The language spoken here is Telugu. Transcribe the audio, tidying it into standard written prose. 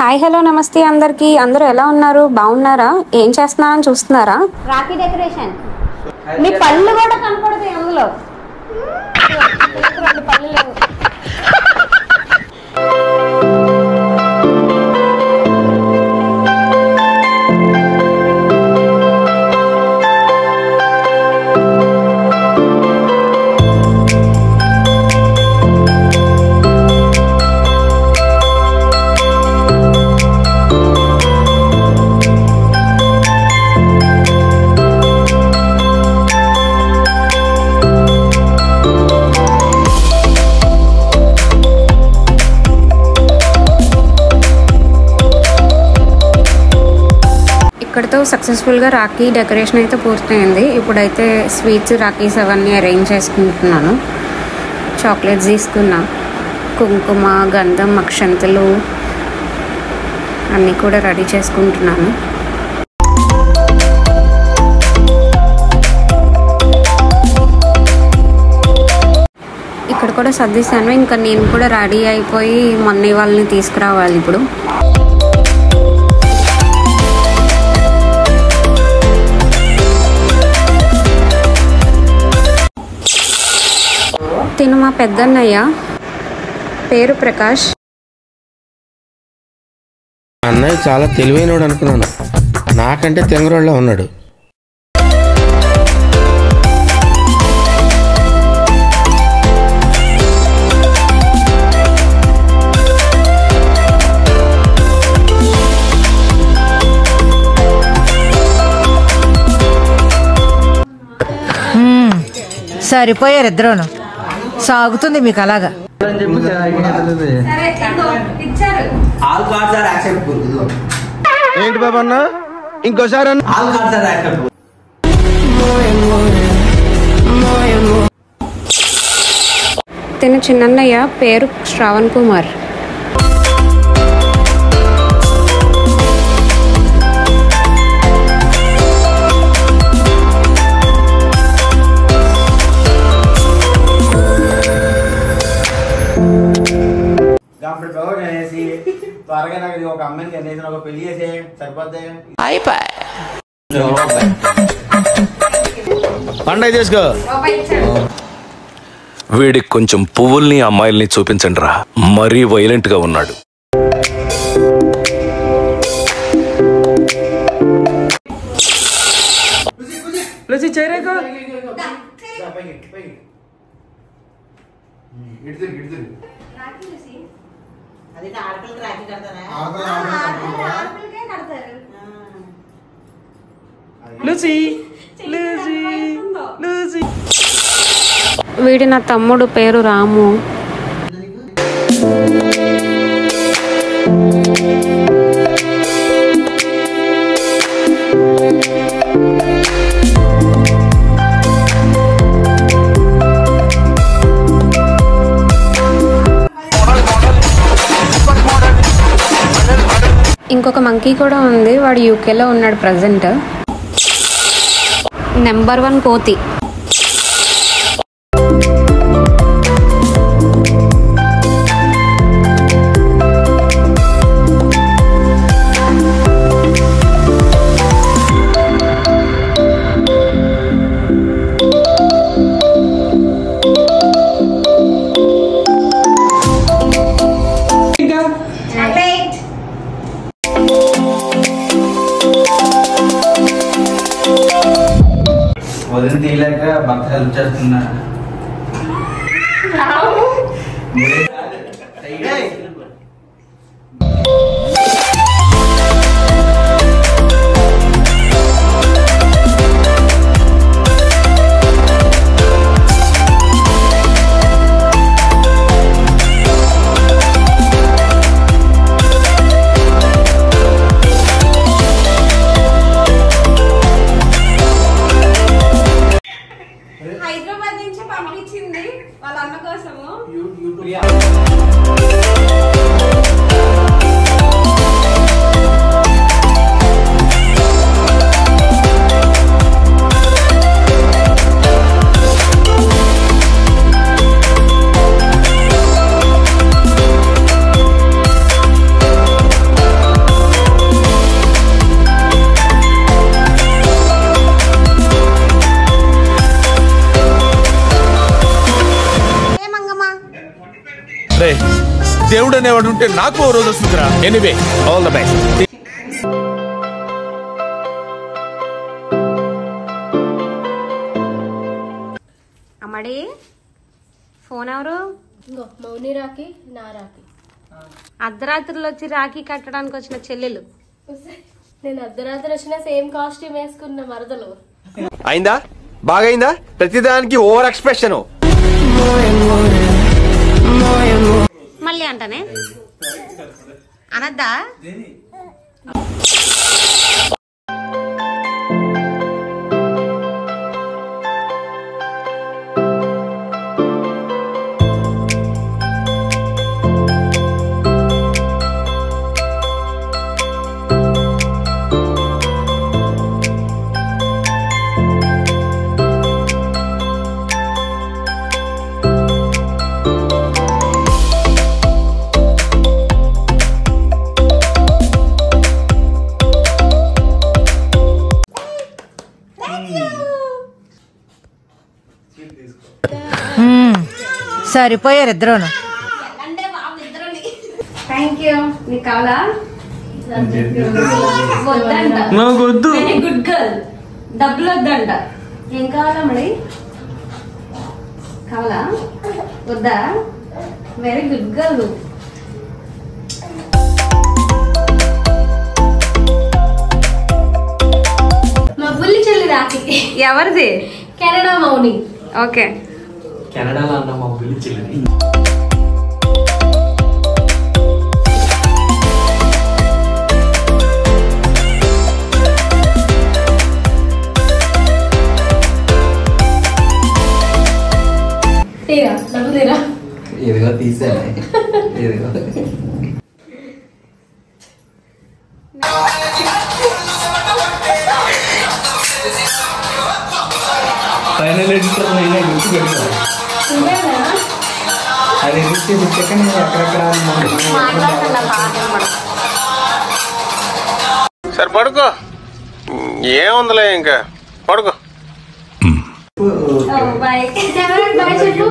హాయ్ హలో నమస్తే అందరికీ. అందరూ ఎలా ఉన్నారు? బాగున్నారా? ఏం చేస్తున్నారని చూస్తున్నారా? రాఖీ డెకరేషన్. మీ పళ్ళు కూడా కనపడతాయి అందులో. రెండు పళ్ళు లేవు. ఇక్కడతో సక్సెస్ఫుల్గా రాఖీ డెకరేషన్ అయితే పూర్తయింది. ఇప్పుడైతే స్వీట్స్ రాఖీస్ అవన్నీ అరేంజ్ చేసుకుంటున్నాను. చాక్లెట్స్ తీసుకున్నా, కుంకుమ, గంధం, అక్షంతలు అన్నీ కూడా రెడీ చేసుకుంటున్నాను. ఇక్కడ కూడా సర్దిశాను. ఇంకా నేను కూడా రెడీ అయిపోయి మొన్న వాళ్ళని తీసుకురావాలి. ఇప్పుడు తిను మా పెద్దన్నయ్య, పేరు ప్రకాష్. అన్నయ్య చాలా తెలివైనవాడు అనుకున్నాను, నాకంటే తెంగరోళ్ళ ఉన్నాడు. సరిపోయారు ఇద్దరును. సాగుతుంది మీకు అలాగా. ఏంటి బాబా అన్న, ఇంకోసారి తిను చిన్నన్నయ్య, పేరు శ్రావణ్ కుమార్. త్వరగా నాకు ఒక అమ్మాయిని కనేసి ఒక పెళ్లి చేసే సరిపోద్ది. పండగ చేసుకో. వీడికి కొంచెం పువ్వుల్ని అమ్మాయిల్ని చూపించండి రా, మరీ వైలెంట్ గా ఉన్నాడు. వీడి నా తమ్ముడు, పేరు రాము. ఇంకొక మంకీ కూడా ఉంది. వాడు యూకేలో ఉన్నాడు ప్రజెంట్. నెంబర్ 1 కోతి. వదిలి తీయలేక భర్త హెల్ప్ చేస్తున్నా. హైదరాబాద్ నుంచి పంపించింది వాళ్ళ అన్న కోసము. దేవుడు అనేవాడు ఉంటే నాకు ఓ రోజు వస్తుందిరా. Anyway all the best. అమ్మడి ఫోన్ ఎవరు? మౌని రాఖీ, నా రాఖీ. అర్ధరాత్రులు వచ్చి రాఖీ కట్టడానికి వచ్చిన చెల్లెలు. నేను అర్ధరాత్రి వచ్చిన సేమ్ కాస్ట్యూమ్ వేసుకున్న మరదలు. అయిందా? బాగైందా? ప్రతిదానికి ఓవర్ ఎక్స్ప్రెషన్. మళ్ళీ అంటానే అనద్దా? సరిపోయారు ఇద్దరును. Thank you. నీకు కావాలా? వద్దంట. Good girl. డబ్బులు వద్దంట. ఏం కావాలా మరి? కావాలా? వద్దా? Very good girl. మా బుల్లి చెల్లి రాఖీ. ఎవరిది? కెనడా మౌని. ఓకే. కెనడాలో అన్న మా బుల్లి చెల్లి. తీరా డబ్బు తీరా. ఇదిగో తీసాను. ఇదిగో ఫైనల్ ఎడిటర్ గుర్తుపెట్టుకో. అది ఎడిట్ చేసి వచ్చాక నేను అక్కడక్కడ సరే పడుకో. ఏముందిలే ఇంకా పడుకో. బాయ్. బాయ్ చెప్పు.